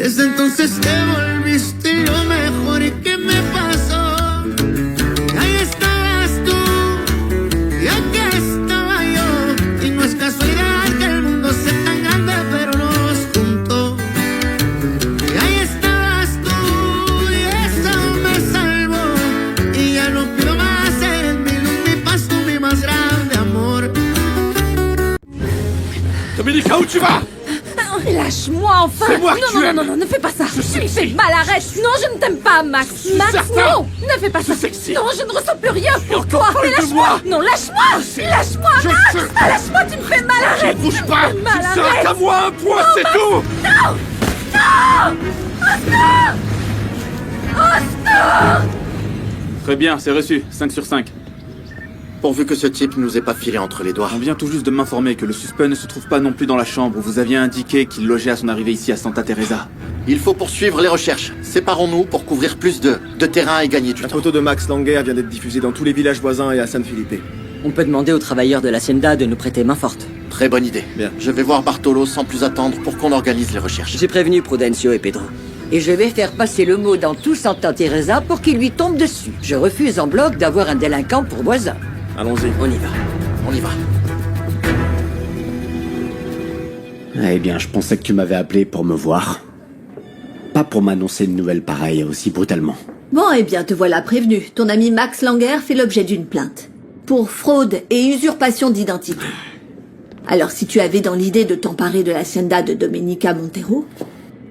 Desde entonces te volviste lo mejor y ¿qué me pasó? Ahí estabas tú y aquí estaba yo. Y no es casualidad que el mundo sea tan grande pero nos juntó. Y ahí estabas tú y eso me salvó. Y ya no pido más, eres mi luz, mi paz, tú mi más grande amor. Dominica, où tu vas? Lâche-moi enfin! C'est moi que tu aimes. Non, ne fais pas ça! Je sais Tu me que fais si. mal, arrête! Non, je ne t'aime pas, Max! Max, certain. non! Ne fais pas ça! Je sais que si. Non, je ne ressens plus rien pour encore toi! folle de Lâche-moi! moi. Non, lâche-moi! sais. Lâche-moi, Je Max! sais. Ah, lâche-moi, tu me fais mal, arrête! Bouge Tu me pas! fais mal, Tu seras arrête! qu'à moi un point, c'est tout! Non! Très bien, c'est reçu. 5 sur 5. Pourvu que ce type nous ait pas filé entre les doigts. On vient tout juste de m'informer que le suspect ne se trouve pas non plus dans la chambre où vous aviez indiqué qu'il logeait à son arrivée ici à Santa Teresa. Il faut poursuivre les recherches. Séparons-nous pour couvrir plus de terrain et gagner du La temps. photo de Max Langer vient d'être diffusée dans tous les villages voisins et à San Felipe. On peut demander aux travailleurs de l'Hacienda de nous prêter main forte. Très bonne idée. Bien. Je vais voir Bartolo sans plus attendre pour qu'on organise les recherches. J'ai prévenu Prudencio et Pedro. Et je vais faire passer le mot dans tout Santa Teresa pour qu'il lui tombe dessus. Je refuse en bloc d'avoir un délinquant pour voisin. Allons-y. On y va. On y va. Eh bien, je pensais que tu m'avais appelé pour me voir. Pas pour m'annoncer une nouvelle pareille aussi brutalement. Bon, eh bien, te voilà prévenu. Ton ami Max Langer fait l'objet d'une plainte. Pour fraude et usurpation d'identité. Alors, si tu avais dans l'idée de t'emparer de l'hacienda de Domenica Montero,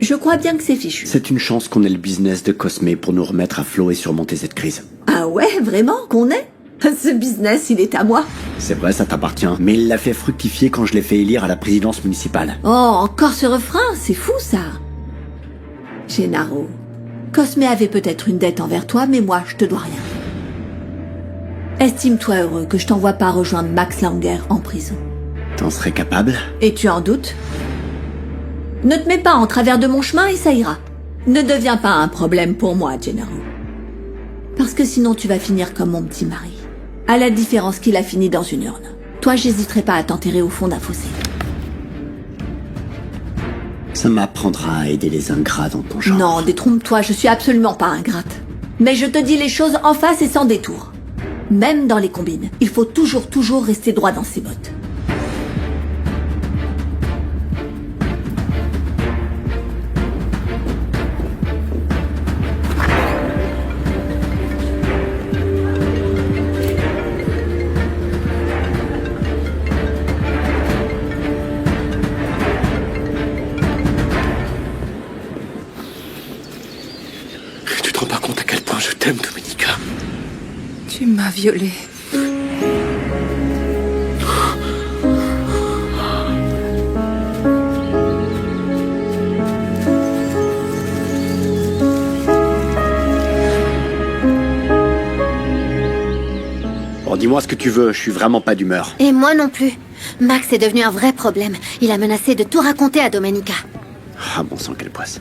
je crois bien que c'est fichu. C'est une chance qu'on ait le business de Cosme pour nous remettre à flot et surmonter cette crise. Ah ouais, vraiment? Qu'on ait? Ce business, il est à moi. C'est vrai, ça t'appartient, mais il l'a fait fructifier quand je l'ai fait élire à la présidence municipale. Oh, encore ce refrain, c'est fou ça. Gennaro, Cosme avait peut-être une dette envers toi, mais moi, je te dois rien. Estime-toi heureux que je t'envoie pas rejoindre Max Langer en prison. T'en serais capable? Et tu en doutes? Ne te mets pas en travers de mon chemin et ça ira. Ne deviens pas un problème pour moi, Gennaro. Parce que sinon tu vas finir comme mon petit mari. À la différence qu'il a fini dans une urne. Toi, j'hésiterai pas à t'enterrer au fond d'un fossé. Ça m'apprendra à aider les ingrats dans ton genre. Non, détrompe-toi, je suis absolument pas ingrate. Mais je te dis les choses en face et sans détour. Même dans les combines, il faut toujours rester droit dans ses bottes. Tu te rends pas compte à quel point je t'aime, Dominica. Tu m'as violée. Bon, dis-moi ce que tu veux, je suis vraiment pas d'humeur. Et moi non plus. Max est devenu un vrai problème. Il a menacé de tout raconter à Domenica. Ah bon sang, quelle poisse.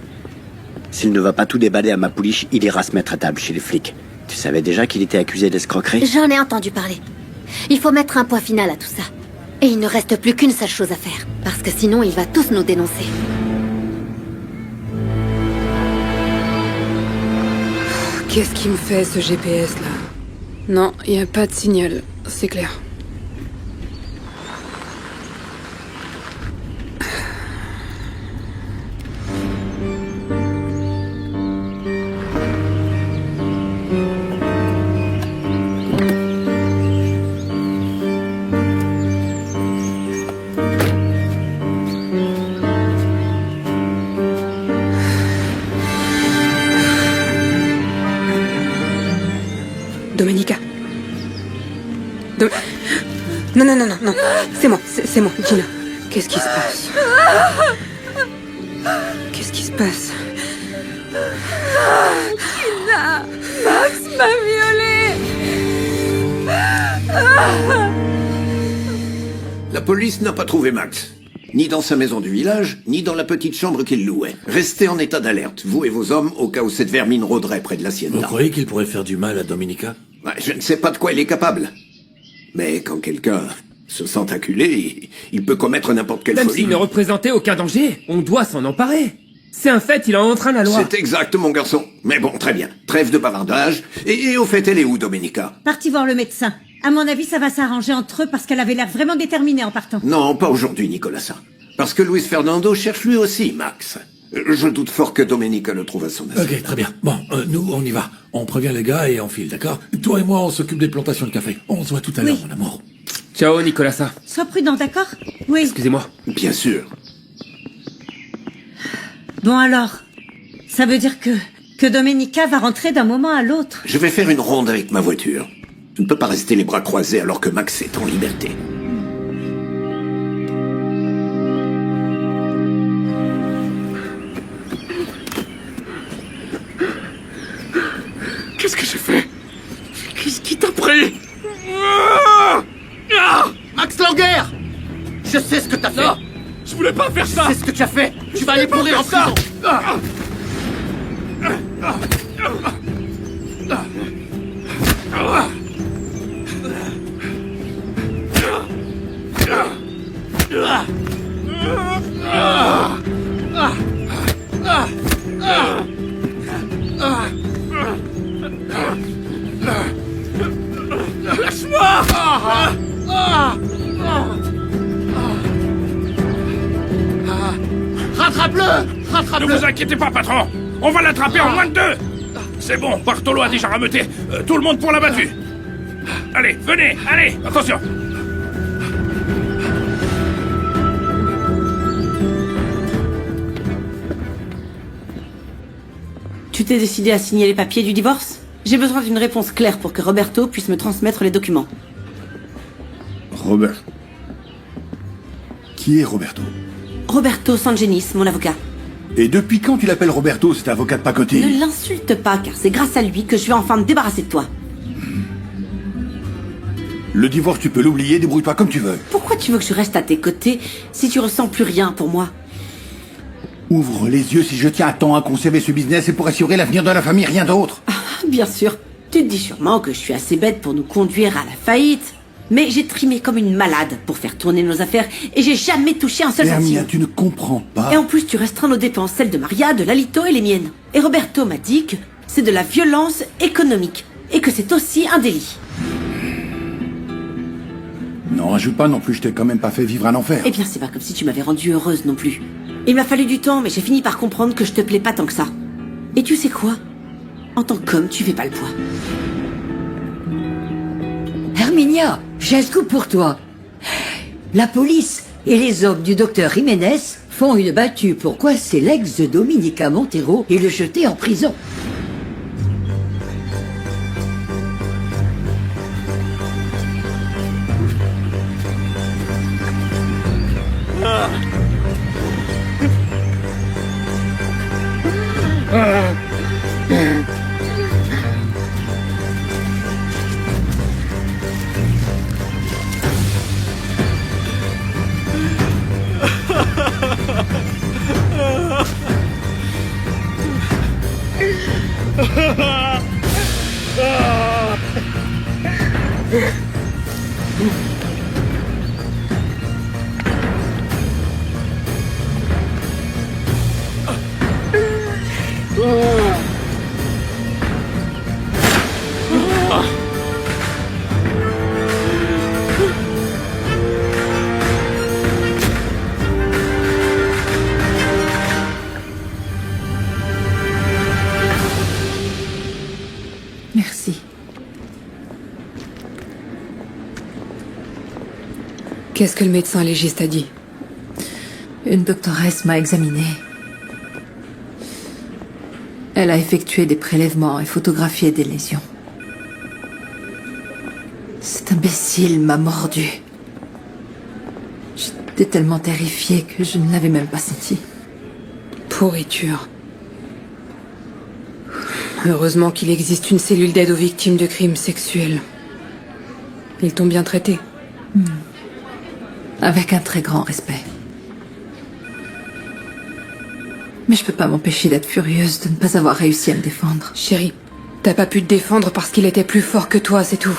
S'il ne va pas tout déballer à ma pouliche, il ira se mettre à table chez les flics. Tu savais déjà qu'il était accusé d'escroquerie? J'en ai entendu parler. Il faut mettre un point final à tout ça. Et il ne reste plus qu'une seule chose à faire. Parce que sinon, il va tous nous dénoncer. Qu'est-ce qui me fait ce GPS là? Non, y a pas de signal, c'est clair. Domenica. Non. C'est moi, Gina. Qu'est-ce qui se passe? Qu'est-ce qui se passe? Gina! Max m'a violée! La police n'a pas trouvé Max. Ni dans sa maison du village, ni dans la petite chambre qu'il louait. Restez en état d'alerte, vous et vos hommes, au cas où cette vermine rôderait près de l'hacienda. Vous croyez qu'il pourrait faire du mal à Dominica? Je ne sais pas de quoi il est capable. Mais quand quelqu'un se sent acculé, il peut commettre n'importe quelle Même folie. s'il ne représentait aucun danger, on doit s'en emparer. C'est un fait, il enfreint la loi. C'est exact, mon garçon. Mais bon, très bien. Trêve de bavardage. Et au fait, elle est où, Domenica? Parti voir le médecin. À mon avis, ça va s'arranger entre eux parce qu'elle avait l'air vraiment déterminée en partant. Non, pas aujourd'hui, Nicolasa. Parce que Luis Fernando cherche lui aussi, Max. Je doute fort que Domenica le trouve à son aise. Ok, très bien. Bon, nous, on y va. On prévient les gars et on file, d'accord? Toi et moi, on s'occupe des plantations de café. On se voit tout à l'heure, mon amour. Ciao, Nicolasa. Sois prudent, d'accord? Oui. Excusez-moi. Bien sûr. Bon alors, ça veut dire que Domenica va rentrer d'un moment à l'autre. Je vais faire une ronde avec ma voiture. Je ne peux pas rester les bras croisés alors que Max est en liberté. Qu'est-ce que j'ai fait? Qu'est-ce qui t'a pris? Max Langer! Je sais ce que t'as fait! Non, je voulais pas faire ça! Je sais ce que tu as fait! Tu vas aller pourrir en prison! Lâche-moi! Rattrape-le! Rattrape-le! Ne vous inquiétez pas, patron. On va l'attraper en moins de 2. C'est bon, Bartolo a déjà rameuté. Tout le monde pour la battue. Allez, venez, allez, attention. Tu t'es décidé à signer les papiers du divorce? J'ai besoin d'une réponse claire pour que Roberto puisse me transmettre les documents. Robert. Qui est Roberto? Roberto Sangenis, mon avocat. Et depuis quand tu l'appelles Roberto, cet avocat de pacotille? Ne l'insulte pas, car c'est grâce à lui que je vais enfin me débarrasser de toi. Le divorce, tu peux l'oublier, débrouille-toi comme tu veux. Pourquoi tu veux que je reste à tes côtés si tu ressens plus rien pour moi? Ouvre les yeux si je tiens à temps à conserver ce business et pour assurer l'avenir de la famille, rien d'autre. Ah, bien sûr. Tu te dis sûrement que je suis assez bête pour nous conduire à la faillite. Mais j'ai trimé comme une malade pour faire tourner nos affaires et j'ai jamais touché un seul Hermia, centime. tu ne comprends pas. Et en plus, tu restreins nos dépenses, celles de Maria, de Lalito et les miennes. Et Roberto m'a dit que c'est de la violence économique et que c'est aussi un délit. Non, ajoute pas non plus, je t'ai quand même pas fait vivre un enfer. Eh bien, c'est pas comme si tu m'avais rendue heureuse non plus. Il m'a fallu du temps, mais j'ai fini par comprendre que je te plais pas tant que ça. Et tu sais quoi? En tant qu'homme, tu fais pas le poids. Herminia, j'ai un scoop pour toi. La police et les hommes du docteur Jiménez font une battue pour coincer l'ex de Domenica Montero et le jeter en prison. Merci. Qu'est-ce que le médecin légiste a dit? Une doctoresse m'a examinée. Elle a effectué des prélèvements et photographié des lésions. Cet imbécile m'a mordu. J'étais tellement terrifiée que je ne l'avais même pas senti. Pourriture. Heureusement qu'il existe une cellule d'aide aux victimes de crimes sexuels. Ils t'ont bien traité. Avec un très grand respect. Mais je peux pas m'empêcher d'être furieuse de ne pas avoir réussi à me défendre. Chérie, t'as pas pu te défendre parce qu'il était plus fort que toi, c'est tout.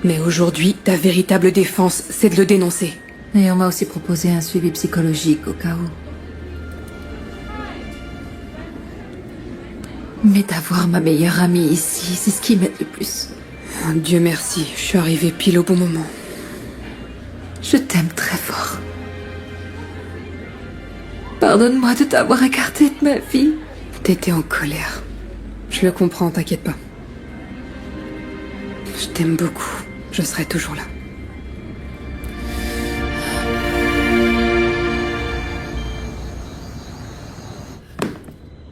Mais aujourd'hui, ta véritable défense, c'est de le dénoncer. Et on m'a aussi proposé un suivi psychologique au cas où. Mais d'avoir ma meilleure amie ici, c'est ce qui m'aide le plus. Dieu merci, je suis arrivée pile au bon moment. Je t'aime très fort. Pardonne-moi de t'avoir écarté de ma vie. T'étais en colère. Je le comprends, t'inquiète pas. Je t'aime beaucoup. Je serai toujours là.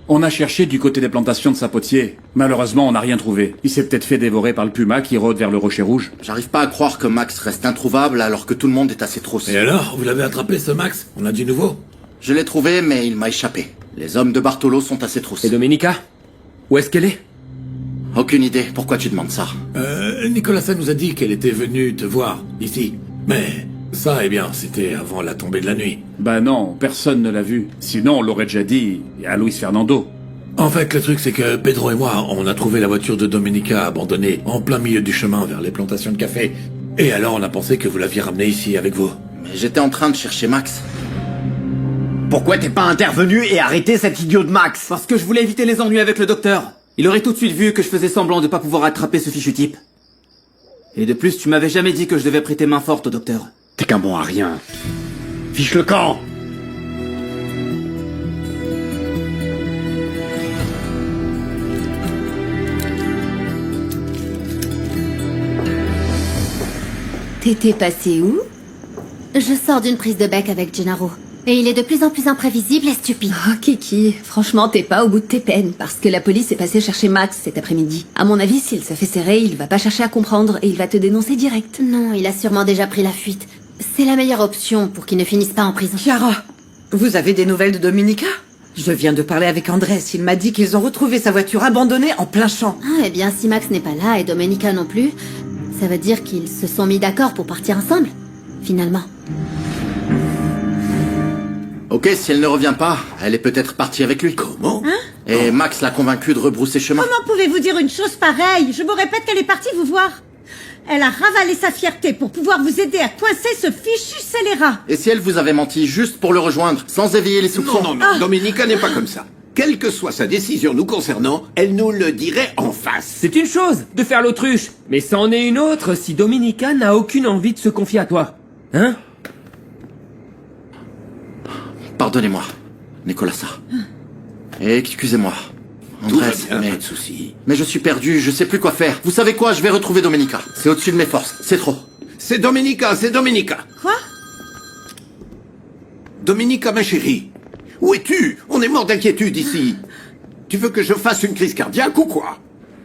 On a cherché du côté des plantations de Sapotier. Malheureusement, on n'a rien trouvé. Il s'est peut-être fait dévorer par le puma qui rôde vers le Rocher Rouge. J'arrive pas à croire que Max reste introuvable alors que tout le monde est à ses trousses. Et alors, vous l'avez attrapé ce Max? On a du nouveau? Je l'ai trouvé, mais il m'a échappé. Les hommes de Bartolo sont à ses trousses. Et Domenica? Où est-ce qu'elle est? Aucune idée. Pourquoi tu demandes ça? Nicolasa nous a dit qu'elle était venue te voir, ici. Mais ça, eh bien, c'était avant la tombée de la nuit. Bah non, personne ne l'a vu. Sinon, on l'aurait déjà dit à Luis Fernando. En fait, le truc, c'est que Pedro et moi, on a trouvé la voiture de Domenica abandonnée en plein milieu du chemin vers les plantations de café. Et alors, on a pensé que vous l'aviez ramenée ici avec vous. Mais j'étais en train de chercher Max. Pourquoi t'es pas intervenu et arrêté cet idiot de Max? Parce que je voulais éviter les ennuis avec le docteur. Il aurait tout de suite vu que je faisais semblant de pas pouvoir attraper ce fichu type. Et de plus, tu m'avais jamais dit que je devais prêter main forte au docteur. T'es qu'un bon à rien. Fiche le camp! T'étais passé où? Je sors d'une prise de bec avec Gennaro. Et il est de plus en plus imprévisible et stupide. Oh, Kiki, franchement, t'es pas au bout de tes peines, parce que la police est passée chercher Max cet après-midi. À mon avis, s'il se fait serrer, il va pas chercher à comprendre et il va te dénoncer direct. Non, il a sûrement déjà pris la fuite. C'est la meilleure option pour qu'il ne finisse pas en prison. Chiara, vous avez des nouvelles de Domenica? Je viens de parler avec Andrés, il m'a dit qu'ils ont retrouvé sa voiture abandonnée en plein champ. Ah, eh bien, si Max n'est pas là et Domenica non plus, ça veut dire qu'ils se sont mis d'accord pour partir ensemble, finalement. Ok, si elle ne revient pas, elle est peut-être partie avec lui. Comment? Et Max l'a convaincu de rebrousser chemin. Comment pouvez-vous dire une chose pareille? Je vous répète qu'elle est partie vous voir. Elle a ravalé sa fierté pour pouvoir vous aider à coincer ce fichu scélérat. Et si elle vous avait menti juste pour le rejoindre, sans éveiller les soupçons? Non, Domenica n'est pas comme ça. Quelle que soit sa décision nous concernant, elle nous le dirait en face. C'est une chose de faire l'autruche, mais c'en est une autre si Domenica n'a aucune envie de se confier à toi. Hein? Pardonnez-moi, Nicolasa. Et excusez-moi, Andrés, mais... pas de soucis. Mais je suis perdu, je sais plus quoi faire. Vous savez quoi, je vais retrouver Domenica. C'est au-dessus de mes forces, c'est trop. C'est Domenica, c'est Domenica. Quoi? Domenica, ma chérie. Où es-tu? On est mort d'inquiétude ici. Tu veux que je fasse une crise cardiaque ou quoi?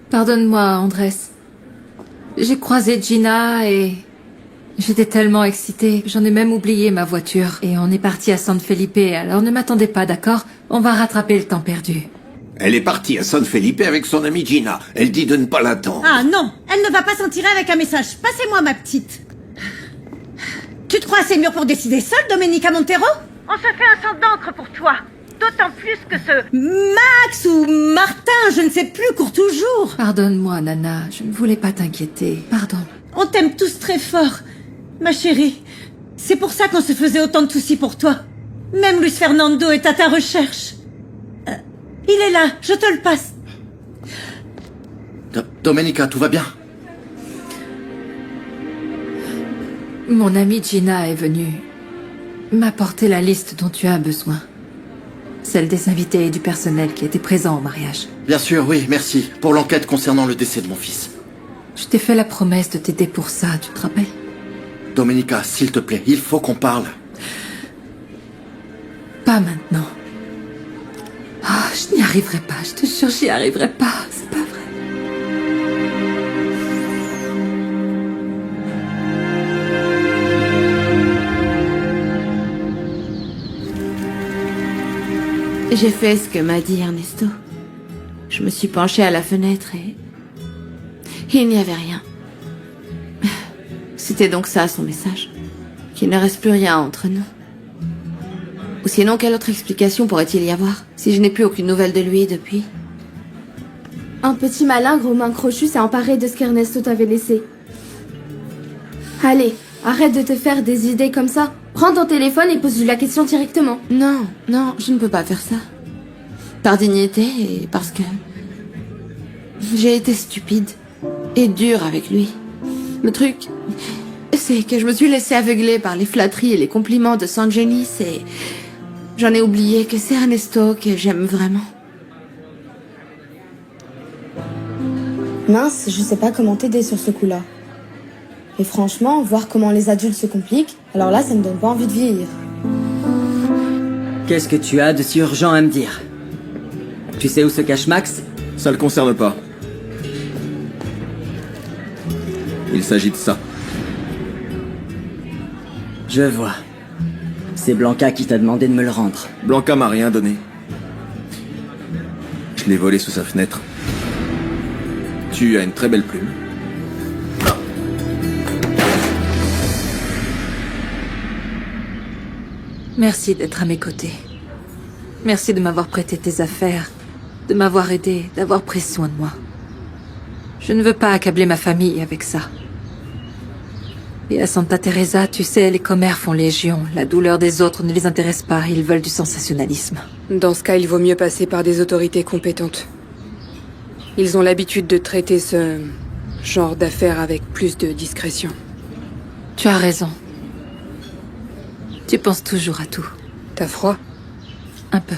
Pardonne-moi, Andrés. J'ai croisé Gina et... j'étais tellement excitée, j'en ai même oublié ma voiture. Et on est parti à San Felipe, alors ne m'attendez pas, d'accord? On va rattraper le temps perdu. Elle est partie à San Felipe avec son amie Gina. Elle dit de ne pas l'attendre. Ah non, elle ne va pas s'en tirer avec un message. Passez-moi ma petite. Tu te crois assez mûr pour décider seule, Domenica Montero? On se fait un sang d'encre pour toi. D'autant plus que ce... Max ou Martin, je ne sais plus, court toujours. Pardonne-moi, Nana, je ne voulais pas t'inquiéter. Pardon. On t'aime tous très fort, ma chérie. C'est pour ça qu'on se faisait autant de soucis pour toi. Même Luis Fernando est à ta recherche. Il est là, je te le passe. Domenica, tout va bien? Mon amie Gina est venue m'apporter la liste dont tu as besoin. Celle des invités et du personnel qui étaient présents au mariage. Bien sûr, oui, merci. Pour l'enquête concernant le décès de mon fils. Je t'ai fait la promesse de t'aider pour ça, tu te rappelles? Domenica, s'il te plaît, il faut qu'on parle. Pas maintenant. Ah, je n'y arriverai pas, je te jure, j'y arriverai pas. C'est pas vrai. J'ai fait ce que m'a dit Ernesto. Je me suis penchée à la fenêtre et... il n'y avait rien. C'était donc ça son message. Qu'il ne reste plus rien entre nous. Ou sinon, quelle autre explication pourrait-il y avoir, si je n'ai plus aucune nouvelle de lui depuis? Un petit malingre aux mains crochues s'est emparé de ce qu'Ernesto t'avait laissé. Allez, arrête de te faire des idées comme ça. Prends ton téléphone et pose-lui la question directement. Non, je ne peux pas faire ça. Par dignité et parce que J'ai été stupide et dure avec lui. Le truc, c'est que je me suis laissée aveugler par les flatteries et les compliments de Sangenis et j'en ai oublié que c'est Ernesto que j'aime vraiment. Mince, je sais pas comment t'aider sur ce coup-là. Et franchement, voir comment les adultes se compliquent, alors là, ça me donne pas envie de vieillir. Qu'est-ce que tu as de si urgent à me dire? Tu sais où se cache Max? Ça le concerne pas. Il s'agit de ça. Je vois. C'est Blanca qui t'a demandé de me le rendre. Blanca m'a rien donné. Je l'ai volé sous sa fenêtre. Tu as une très belle plume. Merci d'être à mes côtés. Merci de m'avoir prêté tes affaires, de m'avoir aidé, d'avoir pris soin de moi. Je ne veux pas accabler ma famille avec ça. Et à Santa Teresa, tu sais, les commères font légion. La douleur des autres ne les intéresse pas, ils veulent du sensationnalisme. Dans ce cas, il vaut mieux passer par des autorités compétentes. Ils ont l'habitude de traiter ce genre d'affaires avec plus de discrétion. Tu as raison. Tu penses toujours à tout. T'as froid? Un peu.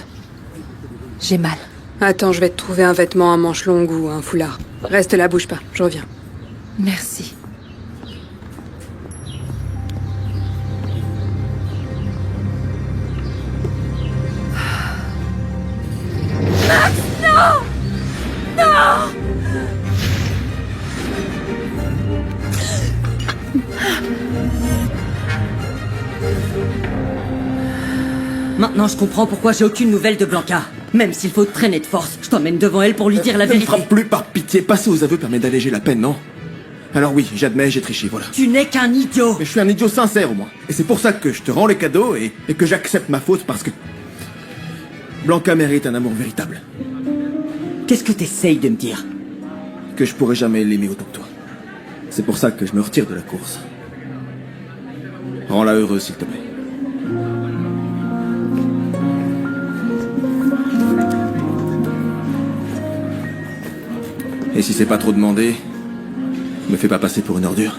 J'ai mal. Attends, je vais te trouver un vêtement à manches longues ou un foulard. Reste là, bouge pas, je reviens. Merci. Max, non! Non! Maintenant, je comprends pourquoi j'ai aucune nouvelle de Blanca. Même s'il faut traîner de force, je t'emmène devant elle pour lui dire la Ne me vérité. frappe plus par pitié. Passer aux aveux permet d'alléger la peine, non? Alors oui, j'admets, j'ai triché, voilà. Tu n'es qu'un idiot. Mais je suis un idiot sincère, au moins. Et c'est pour ça que je te rends les cadeaux et que j'accepte ma faute parce que... Blanca mérite un amour véritable. Qu'est-ce que t'essayes de me dire? Que je pourrai jamais l'aimer autant que toi. C'est pour ça que je me retire de la course. Rends-la heureuse, s'il te plaît. Et si c'est pas trop demandé, me fais pas passer pour une ordure.